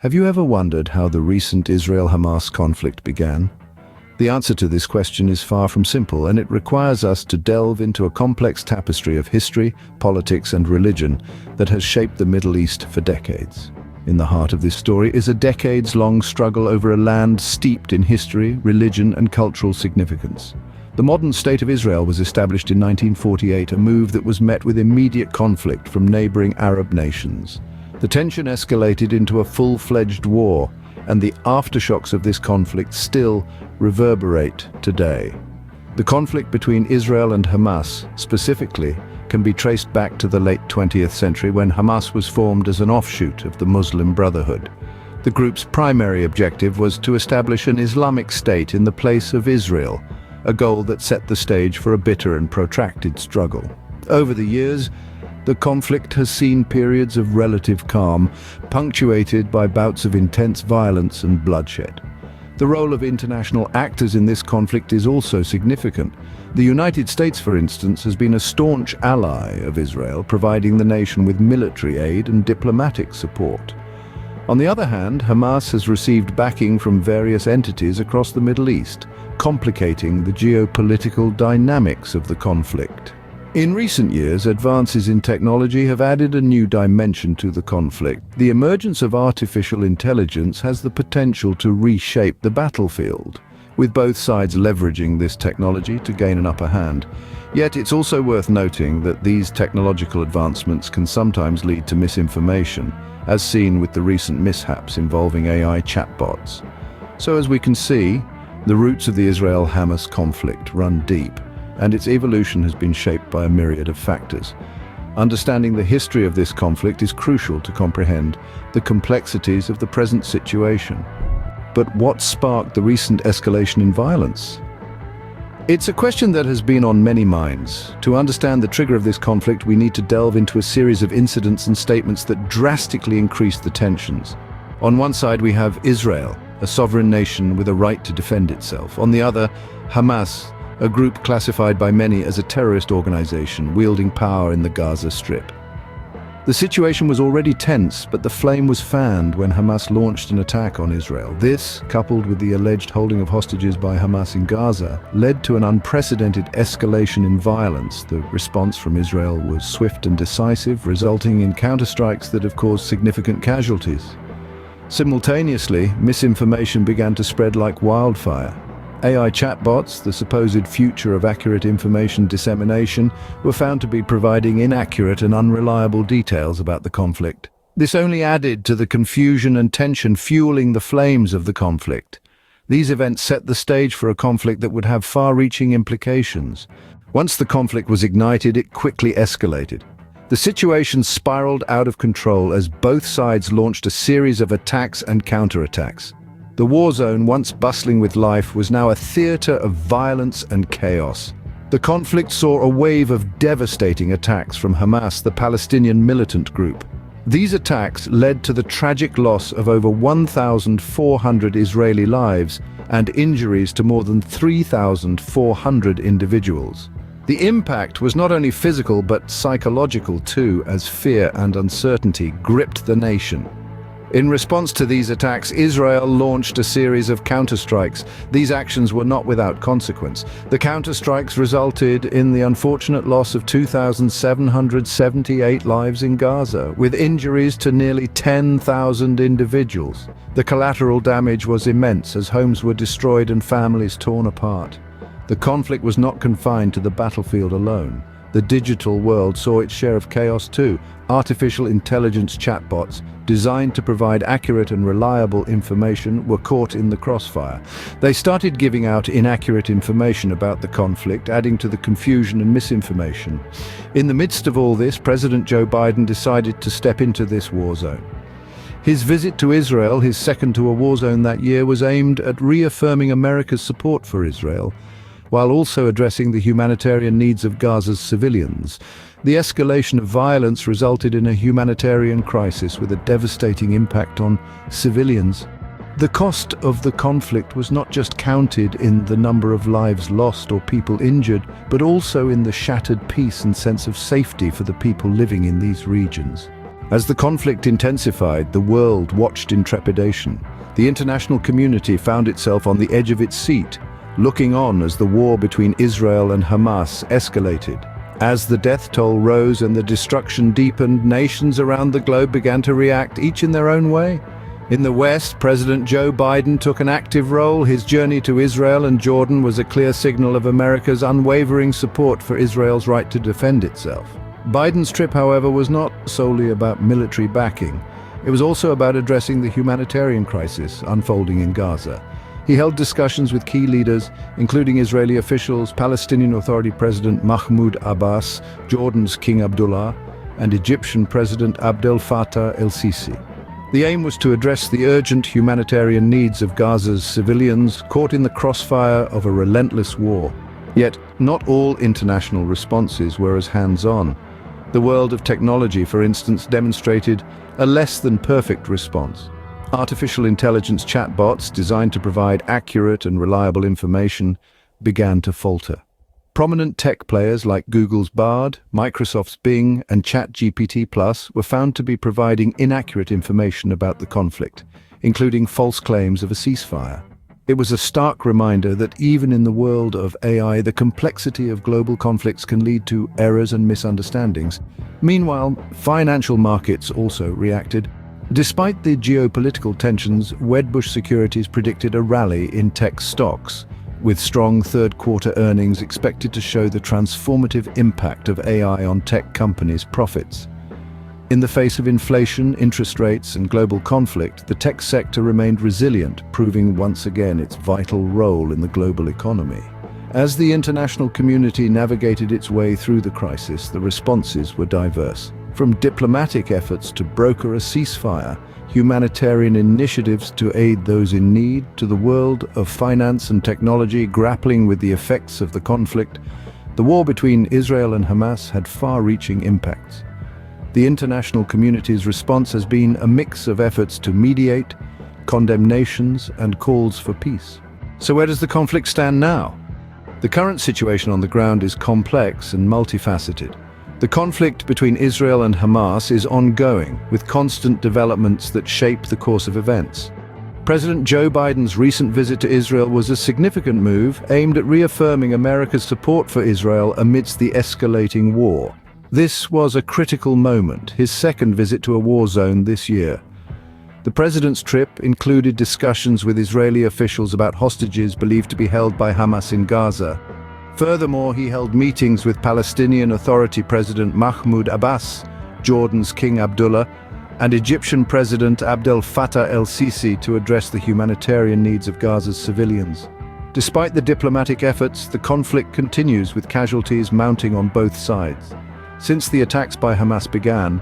Have you ever wondered how the recent Israel-Hamas conflict began? The answer to this question is far from simple, and it requires us to delve into a complex tapestry of history, politics, and religion that has shaped the Middle East for decades. In the heart of this story is a decades-long struggle over a land steeped in history, religion, and cultural significance. The modern state of Israel was established in 1948, a move that was met with immediate conflict from neighboring Arab nations. The tension escalated into a full-fledged war, and the aftershocks of this conflict still reverberate today. The conflict between Israel and Hamas, specifically, can be traced back to the late 20th century when Hamas was formed as an offshoot of the Muslim Brotherhood. The group's primary objective was to establish an Islamic state in the place of Israel, a goal that set the stage for a bitter and protracted struggle. Over the years, the conflict has seen periods of relative calm, punctuated by bouts of intense violence and bloodshed. The role of international actors in this conflict is also significant. The United States, for instance, has been a staunch ally of Israel, providing the nation with military aid and diplomatic support. On the other hand, Hamas has received backing from various entities across the Middle East, complicating the geopolitical dynamics of the conflict. In recent years, advances in technology have added a new dimension to the conflict. The emergence of artificial intelligence has the potential to reshape the battlefield, with both sides leveraging this technology to gain an upper hand. Yet it's also worth noting that these technological advancements can sometimes lead to misinformation, as seen with the recent mishaps involving AI chatbots. So as we can see, the roots of the Israel-Hamas conflict run deep, and its evolution has been shaped by a myriad of factors. Understanding the history of this conflict is crucial to comprehend the complexities of the present situation. But what sparked the recent escalation in violence? It's a question that has been on many minds. To understand the trigger of this conflict, we need to delve into a series of incidents and statements that drastically increased the tensions. On one side, we have Israel, a sovereign nation with a right to defend itself. On the other, Hamas, a group classified by many as a terrorist organization wielding power in the Gaza Strip. The situation was already tense, but the flame was fanned when Hamas launched an attack on Israel. This, coupled with the alleged holding of hostages by Hamas in Gaza, led to an unprecedented escalation in violence. The response from Israel was swift and decisive, resulting in counterstrikes that have caused significant casualties. Simultaneously, misinformation began to spread like wildfire. AI chatbots, the supposed future of accurate information dissemination, were found to be providing inaccurate and unreliable details about the conflict. This only added to the confusion and tension fueling the flames of the conflict. These events set the stage for a conflict that would have far-reaching implications. Once the conflict was ignited, it quickly escalated. The situation spiraled out of control as both sides launched a series of attacks and counterattacks. The war zone, once bustling with life, was now a theater of violence and chaos. The conflict saw a wave of devastating attacks from Hamas, the Palestinian militant group. These attacks led to the tragic loss of over 1,400 Israeli lives and injuries to more than 3,400 individuals. The impact was not only physical but psychological too, as fear and uncertainty gripped the nation. In response to these attacks, Israel launched a series of counterstrikes. These actions were not without consequence. The counterstrikes resulted in the unfortunate loss of 2,778 lives in Gaza, with injuries to nearly 10,000 individuals. The collateral damage was immense as homes were destroyed and families torn apart. The conflict was not confined to the battlefield alone. The digital world saw its share of chaos too. Artificial intelligence chatbots, designed to provide accurate and reliable information, were caught in the crossfire. They started giving out inaccurate information about the conflict, adding to the confusion and misinformation. In the midst of all this, President Joe Biden decided to step into this war zone. His visit to Israel, his second to a war zone that year, was aimed at reaffirming America's support for Israel, while also addressing the humanitarian needs of Gaza's civilians. The escalation of violence resulted in a humanitarian crisis with a devastating impact on civilians. The cost of the conflict was not just counted in the number of lives lost or people injured, but also in the shattered peace and sense of safety for the people living in these regions. As the conflict intensified, the world watched in trepidation. The international community found itself on the edge of its seat, looking on as the war between Israel and Hamas escalated. As the death toll rose and the destruction deepened, nations around the globe began to react, each in their own way. In the West, President Joe Biden took an active role. His journey to Israel and Jordan was a clear signal of America's unwavering support for Israel's right to defend itself. Biden's trip, however, was not solely about military backing. It was also about addressing the humanitarian crisis unfolding in Gaza. He held discussions with key leaders, including Israeli officials, Palestinian Authority President Mahmoud Abbas, Jordan's King Abdullah, and Egyptian President Abdel Fattah el-Sisi. The aim was to address the urgent humanitarian needs of Gaza's civilians caught in the crossfire of a relentless war. Yet, not all international responses were as hands-on. The world of technology, for instance, demonstrated a less than perfect response. Artificial intelligence chatbots designed to provide accurate and reliable information began to falter. Prominent tech players like Google's Bard, Microsoft's Bing, and ChatGPT+ were found to be providing inaccurate information about the conflict, including false claims of a ceasefire. It was a stark reminder that even in the world of AI, the complexity of global conflicts can lead to errors and misunderstandings. Meanwhile, financial markets also reacted. Despite the geopolitical tensions, Wedbush Securities predicted a rally in tech stocks, with strong third-quarter earnings expected to show the transformative impact of AI on tech companies' profits. In the face of inflation, interest rates, and global conflict, the tech sector remained resilient, proving once again its vital role in the global economy. As the international community navigated its way through the crisis, the responses were diverse. From diplomatic efforts to broker a ceasefire, humanitarian initiatives to aid those in need, to the world of finance and technology grappling with the effects of the conflict, the war between Israel and Hamas had far-reaching impacts. The international community's response has been a mix of efforts to mediate, condemnations, and calls for peace. So where does the conflict stand now? The current situation on the ground is complex and multifaceted. The conflict between Israel and Hamas is ongoing, with constant developments that shape the course of events. President Joe Biden's recent visit to Israel was a significant move aimed at reaffirming America's support for Israel amidst the escalating war. This was a critical moment, his second visit to a war zone this year. The president's trip included discussions with Israeli officials about hostages believed to be held by Hamas in Gaza. Furthermore, he held meetings with Palestinian Authority President Mahmoud Abbas, Jordan's King Abdullah, and Egyptian President Abdel Fattah el-Sisi to address the humanitarian needs of Gaza's civilians. Despite the diplomatic efforts, the conflict continues with casualties mounting on both sides. Since the attacks by Hamas began,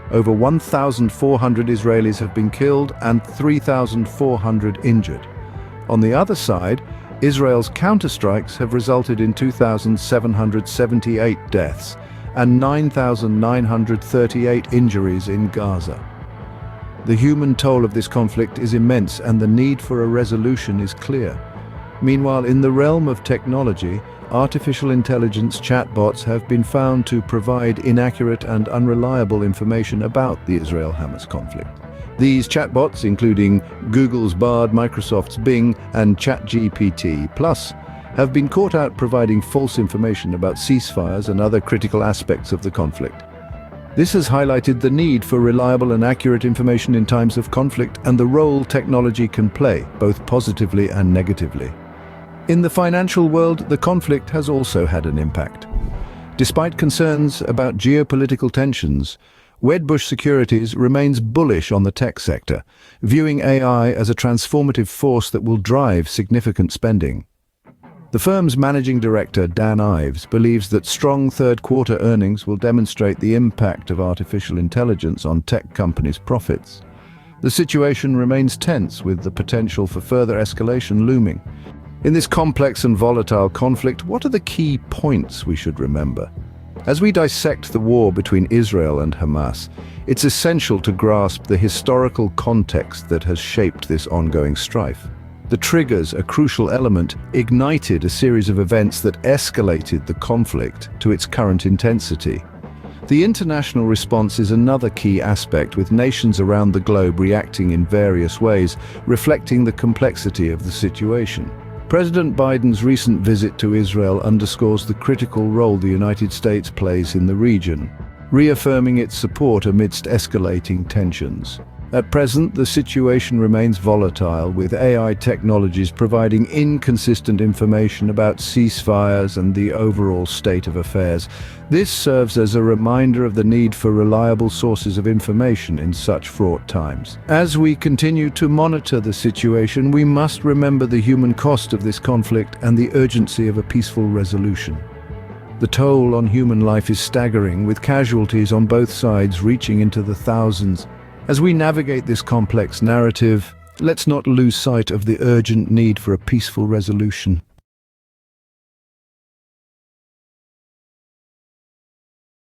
over 1,400 Israelis have been killed and 3,400 injured. On the other side, Israel's counterstrikes have resulted in 2,778 deaths and 9,938 injuries in Gaza. The human toll of this conflict is immense and the need for a resolution is clear. Meanwhile, in the realm of technology, artificial intelligence chatbots have been found to provide inaccurate and unreliable information about the Israel-Hamas conflict. These chatbots, including Google's Bard, Microsoft's Bing, and ChatGPT+, have been caught out providing false information about ceasefires and other critical aspects of the conflict. This has highlighted the need for reliable and accurate information in times of conflict and the role technology can play, both positively and negatively. In the financial world, the conflict has also had an impact. Despite concerns about geopolitical tensions, Wedbush Securities remains bullish on the tech sector, viewing AI as a transformative force that will drive significant spending. The firm's managing director, Dan Ives, believes that strong third-quarter earnings will demonstrate the impact of artificial intelligence on tech companies' profits. The situation remains tense, with the potential for further escalation looming. In this complex and volatile conflict, what are the key points we should remember? As we dissect the war between Israel and Hamas, it's essential to grasp the historical context that has shaped this ongoing strife. The triggers, a crucial element, ignited a series of events that escalated the conflict to its current intensity. The international response is another key aspect, with nations around the globe reacting in various ways, reflecting the complexity of the situation. President Biden's recent visit to Israel underscores the critical role the United States plays in the region, reaffirming its support amidst escalating tensions. At present, the situation remains volatile, with AI technologies providing inconsistent information about ceasefires and the overall state of affairs. This serves as a reminder of the need for reliable sources of information in such fraught times. As we continue to monitor the situation, we must remember the human cost of this conflict and the urgency of a peaceful resolution. The toll on human life is staggering, with casualties on both sides reaching into the thousands. As we navigate this complex narrative, let's not lose sight of the urgent need for a peaceful resolution.